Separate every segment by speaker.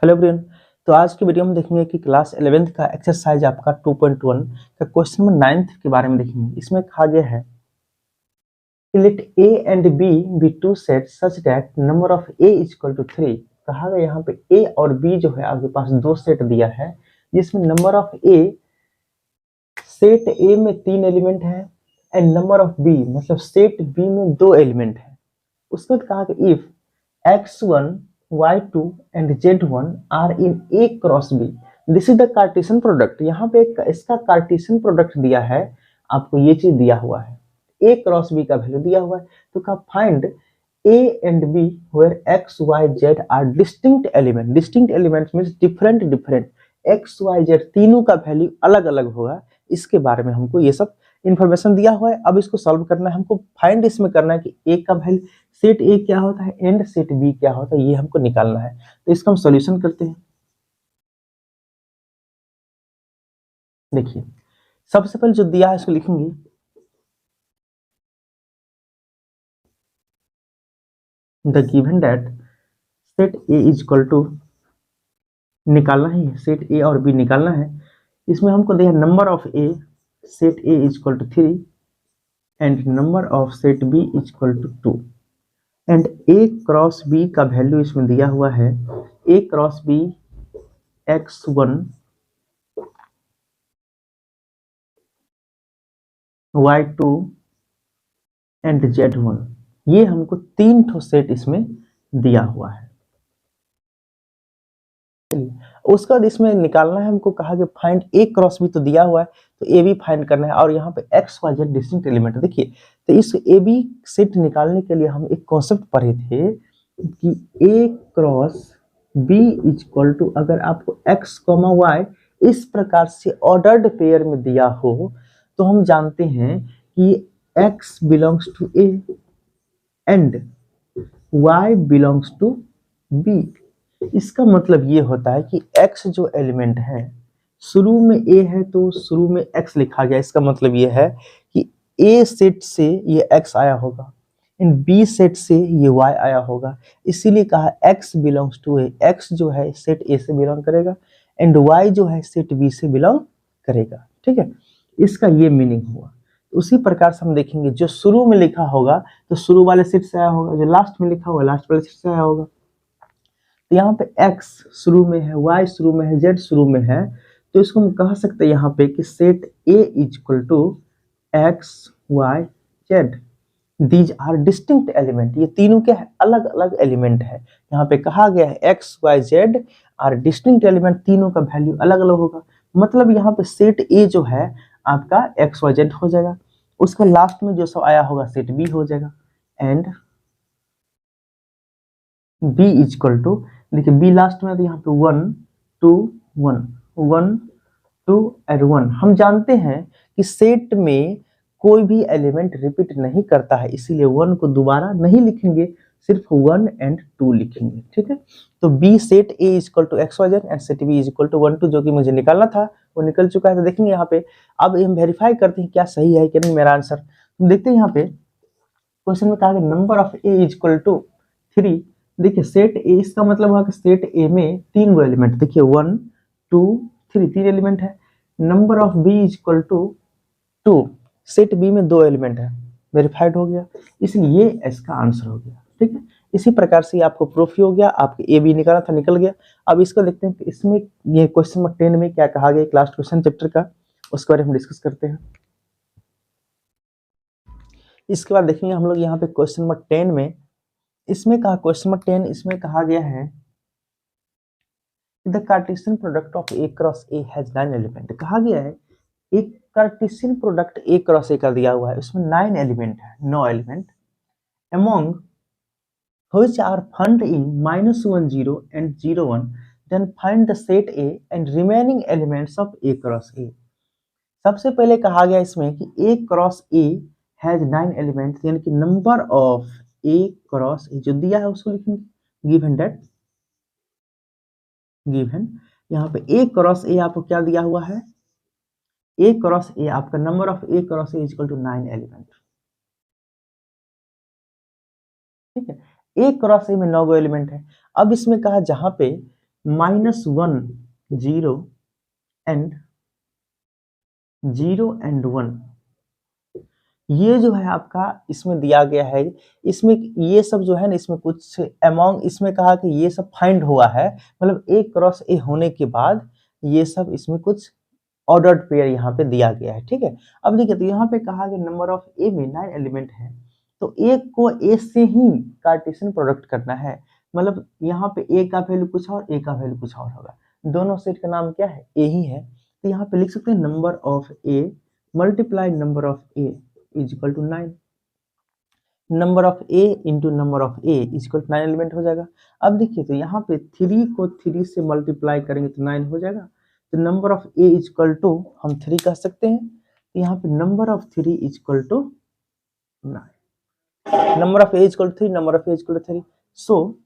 Speaker 1: Hello everyone. तो आज की वीडियो में देखेंगे कि क्लास 11th का एक्सरसाइज आपका 2.1 का क्वेश्चन नंबर 9th के बारे में देखेंगे। इसमें कहा गया है let A and B be two set such that number of A is equal to 3। कहा गया यहाँ पे ए और बी जो है आपके पास दो सेट दिया है, जिसमें number of A, set A में 3 एलिमेंट है एंड नंबर ऑफ बी मतलब सेट बी में 2 एलिमेंट है। उसके बाद कहा कि if x1 y2 and z1 are in a cross b, this is the Cartesian product. यहाँ पे इसका कार्टेशियन प्रोडक्ट दिया है, आपको ये चीज दिया हुआ है, a क्रॉस b का वैल्यू दिया हुआ है। तो कहा find a and b where x y z are distinct element. Distinct element means different different, x y z तीनों का वैल्यू अलग अलग होगा। इसके बारे में हमको ये सब इंफॉर्मेशन दिया हुआ है। अब इसको सॉल्व करना है, हमको फाइंड इसमें करना है कि a का वैल्यू, सेट ए क्या होता है एंड सेट बी क्या होता है, ये हमको निकालना है। तो इसका हम सॉल्यूशन करते हैं। देखिए, सबसे पहले जो दिया है इसको लिखेंगे, the given that set A is equal to, निकालना है सेट ए और बी निकालना है। इसमें हमको दिया number of A, set A is equal to 3 and number of set B is equal to 2 and A cross B का वैल्यू इसमें दिया हुआ है, ए cross B x1 y2 and z1, ये हमको 3 ठो सेट इसमें दिया हुआ है। उसके बाद इसमें निकालना है, हमको कहा कि फाइंड ए क्रॉस बी, तो दिया हुआ है तो ए बी फाइंड करना है। और यहाँ पे x y z distinct element है। देखिए, तो इस ए बी सेट निकालने के लिए हम एक कॉन्सेप्ट पढ़े थे कि A cross B is equal to, अगर आपको एक्स कॉमा वाई इस प्रकार से ऑर्डर्ड पेयर में दिया हो तो हम जानते हैं कि x belongs to A and y belongs to b। इसका मतलब ये होता है कि x जो एलिमेंट है, शुरू में a है तो शुरू में x लिखा गया। इसका मतलब ये है कि a सेट से ये x आया होगा एंड b सेट से ये y आया होगा। इसीलिए कहा x belongs to a, x जो है सेट a से बिलोंग करेगा एंड y जो है सेट b से बिलोंग करेगा। ठीक है, इसका ये मीनिंग हुआ। उसी प्रकार से हम देखेंगे, जो शुरू में लिखा होगा तो शुरू वाले सेट से आया होगा, जो लास्ट में लिखा होगा लास्ट वाले सेट से आया होगा। तो यहाँ पे x शुरू में है, y शुरू में है, z शुरू में है, तो इसको हम कह सकते हैं यहाँ पे कि set a is equal to x y z, these are distinct element. ये तीनों क्या है, अलग अलग एलिमेंट है। यहाँ पे कहा गया है x y z are distinct element, तीनों का वैल्यू अलग अलग होगा। मतलब यहाँ पे सेट a जो है आपका x y z हो जाएगा, उसका लास्ट में जो सब आया होगा सेट b हो जाएगा and b is equal to, देखिए b लास्ट में तो यहाँ पे 1 2 1 1 2 एंड 1। हम जानते हैं कि सेट में कोई भी एलिमेंट रिपीट नहीं करता है, इसीलिए 1 को दोबारा नहीं लिखेंगे, सिर्फ 1 एंड 2 लिखेंगे। ठीक है, तो b set a is equal to x y z and set b is equal to 1 2, जो कि मुझे निकालना था वो निकल चुका है। तो देखेंगे यहाँ पे, अब हम वेरीफाई करते हैं क्या सही है कि नहीं मेरा आंसर। तो देखते हैं यहाँ पे क्वेश्चन में कहा कि number of a is equal to 3। देखिए सेट ए, इसका मतलब हुआ कि सेट ए में 3 गो एलिमेंट, देखिए 1 2 3, 3 एलिमेंट है। Number of B is equal to 2, set B में 2 एलिमेंट है, वेरीफाइड हो गया, इसलिए ये इसका आंसर हो गया। ठीक है, इसी प्रकार से आपको प्रूफ ही हो गया, आपके ए बी निकाला था निकल गया। अब इसको देखते हैं कि इसमें ये क्वेश्चन नंबर 10 में क्या कहा गया, लास्ट क्वेश्चन चैप्टर का, उसके बारे में डिस्कस करते हैं। इसके बाद देखेंगे हम लोग यहाँ पे क्वेश्चन नंबर 10 में, इसमें कहा क्वेश्चन नंबर 10, इसमें कहा गया है the Cartesian product of A cross A has 9 element. कहा गया है एक कार्टेशियन प्रोडक्ट ए क्रॉस ए का दिया हुआ है, उसमें 9 एलिमेंट है, 9 element, among which are found in -1 0 and 0 1, then find the set A and remaining elements of A cross A। सबसे पहले कहा गया इसमें कि A cross A has 9 element, यानी कि number of A cross A जो दिया है उसको लिखेंगे गिवन दैट, गिवन यहाँ पे A क्रॉस A आपको क्या दिया हुआ है, A क्रॉस A आपका number of A cross A is equal to 9 element. ठीक है, A क्रॉस A में 9 गो एलिमेंट है। अब इसमें कहा जहां पे -1 0 एंड 0 एंड 1, ये जो है आपका इसमें दिया गया है। इसमें ये सब जो है ना, इसमें कुछ अमोंग, इसमें कहा कि ये सब फाइंड हुआ है, मतलब ए क्रॉस ए होने के बाद ये सब इसमें कुछ ऑर्डर्ड पेयर यहाँ पे दिया गया है, ठीक है। अब देखिए तो यहाँ पे कहा गया नंबर ऑफ ए में 9 एलिमेंट है, तो ए को ए से ही कार्टेशियन प्रोडक्ट करना है, मतलब यहाँ पे ए का वैल्यू कुछ और ए का वैल्यू कुछ और होगा, दोनों सेट का नाम क्या है, ए ही है। तो यहाँ पे लिख सकते हैं number of A multiply number of A is equal to 9, number of A into number of A is equal to 9 element हो जाएगा। अब देखिए तो यहाँ पे 3 को 3 से मल्टीप्लाई करेंगे तो 9 हो जाएगा, तो number of A is equal to हम 3 कह सकते हैं, तो यहाँ पे number of 3 is equal to 9, number of A is equal to 3, number of A is equal to 3, so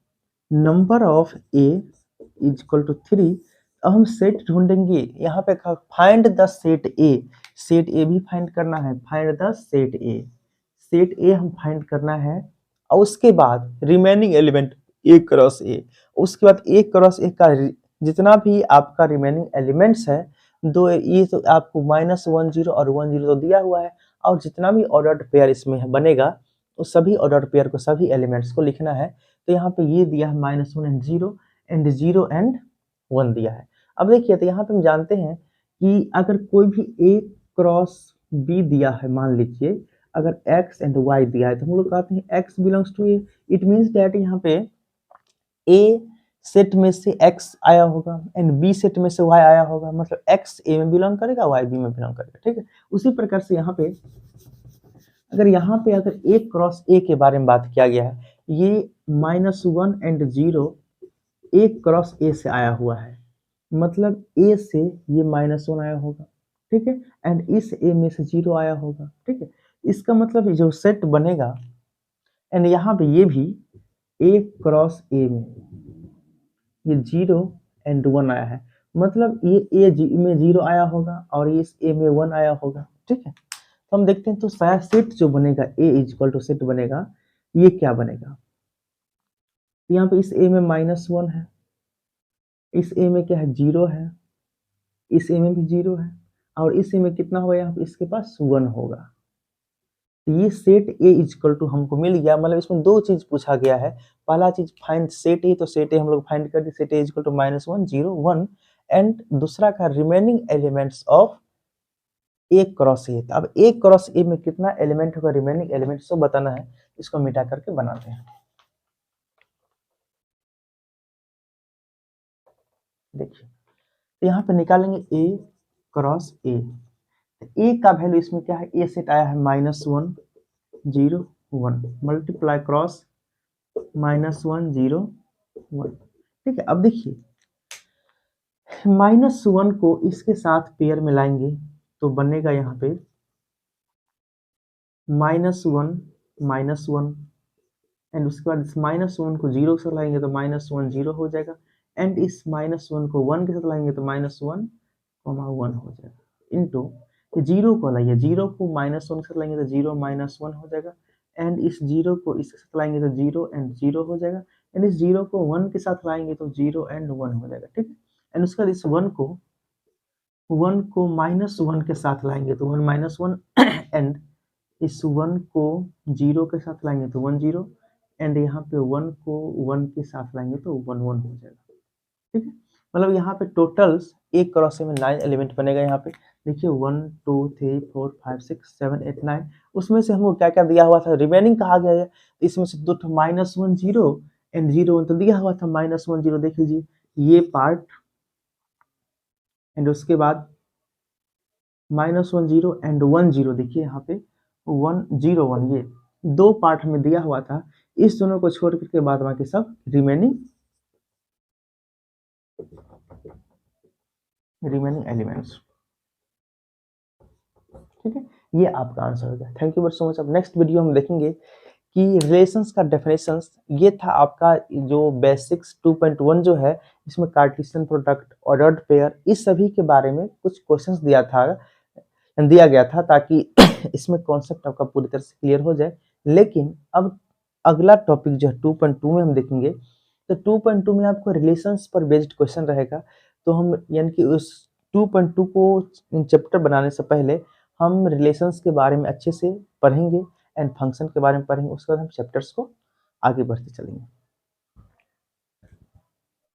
Speaker 1: number of A is equal to 3। अब हम सेट ढूंढेंगे, यहाँ पे फाइंड द सेट ए भी फाइंड करना है, फाइंड द सेट ए हम find करना है, और उसके बाद रिमेनिंग एलिमेंट ए क्रॉस ए, उसके बाद ए क्रॉस ए का जितना भी आपका रिमेनिंग एलिमेंट्स है, दो ये तो आपको -1 0 और 1 0 तो दिया हुआ है, और जितना भी ऑर्डर्ड पेयर इसमें बनेगा उस सभी ऑर्डर्ड पेयर को, सभी एलिमेंट्स को लिखना है। तो यहाँ पे ये दिया है -1 एंड 0 एंड 0 एंड 1 दिया है। अब देखिए तो यहाँ पे हम जानते हैं कि अगर कोई भी ए क्रॉस बी दिया है, मान लीजिए अगर x एंड y दिया है, तो हम लोग कहते हैं x belongs to A, it means that यहाँ पे a सेट में से x आया होगा एंड b सेट में से y आया होगा, मतलब x a में बिलोंग करेगा, y b में बिलोंग करेगा, ठीक है। उसी प्रकार से यहाँ पे अगर a क्रॉस a के बारे में बात किया गया है, ये -1 एंड 0 a क्रॉस a से आया हुआ है, मतलब a से ये -1 आया होगा, ठीक है, एंड इस a में से 0 आया होगा, ठीक है। इसका मतलब जो सेट बनेगा, एंड यहाँ पे ये भी a क्रॉस a में ये 0 एंड 1 आया है, मतलब ये a में 0 आया होगा और इस a में 1 आया होगा, ठीक है। तो हम देखते हैं तो सारा सेट जो बनेगा a is equal to set बनेगा, ये क्या बनेगा, यहाँ पे इस a में -1 है, इस a में क्या है 0 है, इस a में भी 0 है, और इस a में कितना होगा, यहाँ पे इसके पास 1 होगा। तो ये set A is equal to हमको मिल गया, मतलब इसमें दो चीज पूछा गया है, पहला चीज फाइंड सेट ए, तो सेट ए हम लोग फाइंड कर दिए, set A is equal to -1 0 1, and दूसरा का remaining elements of A cross A. अब ए क्रॉस ए में कितना एलिमेंट होगा, रिमेनिंग एलिमेंट्स को बताना है, इसको मिटा करके बनाते हैं। देखिए तो यहाँ पे निकालेंगे ए क्रॉस ए, ए का वैल्यू इसमें क्या है, ए सेट आया है -1 0 1 मल्टीप्लाई क्रॉस -1 0 1, ठीक है। अब देखिए -1 को इसके साथ पेयर में लाएंगे तो बनेगा यहाँ पे -1 -1, एंड उसके बाद इस -1 को 0 से लाएंगे तो -1 0 हो जाएगा, एंड इस -1 को 1 के साथ लाएंगे तो -1 1 हो जाएगा, इनटू 0 को लाइए, 0 को -1 के साथ लाएंगे तो 0 -1 हो जाएगा, एंड इस 0 को इसके साथ लाएंगे तो 0 एंड 0 हो जाएगा, एंड इस 0 को 1 के साथ लाएंगे तो 0 एंड 1 हो जाएगा, ठीक है। एंड उसके बाद इस 1 को -1 के साथ लाएंगे तो 1 -1 एंड इस 1 को 0 के साथ लाएंगे तो 1 0, एंड यहाँ पे 1 को 1 के साथ लाएंगे तो 1 1 हो जाएगा, ठीक है। मतलब यहाँ पे टोटल्स एक क्रॉस में 9 एलिमेंट बनेगा। यहाँ पे देखिए 1 2 3 4 5 6 7 8 9, उसमें से हमको क्या क्या दिया हुआ था, रिमेनिंग कहा गया है, इसमें से दो -1 0 एंड 0 1 तो दिया हुआ था, -1 0 देख लीजिए ये पार्ट, एंड उसके बाद -1 0 एंड 1 0, देखिए यहाँ पे 1 0 1, ये दो पार्ट में दिया हुआ था, इस दोनों को छोड़ करके बाद बाकी सब रिमेनिंग एलिमेंट्स, ठीक है। ये आपका आंसर हो गया। Thank you very so much. अब नेक्स्ट वीडियो हम देखेंगे कि रिलेशंस का डेफिनेशंस, ये था आपका जो बेसिक्स 2.1 जो है, इसमें कार्टेशियन प्रोडक्ट, ऑर्डर्ड पेयर, इस सभी के बारे में कुछ क्वेश्चंस दिया गया था ताकि इसमें कॉन्सेप्ट आपका पूरी तरह से क्लियर हो जाए। लेकिन अब अगला टॉपिक जो है 2.2 में हम देखेंगे, तो 2.2 में आपको रिलेशंस पर बेस्ड क्वेश्चन रहेगा। तो हम यानी कि उस 2.2 को चैप्टर बनाने से पहले हम रिलेशंस के बारे में अच्छे से पढ़ेंगे एंड फंक्शन के बारे में पढ़ेंगे, उसके बाद हम चैप्टर्स को आगे बढ़ते चलेंगे।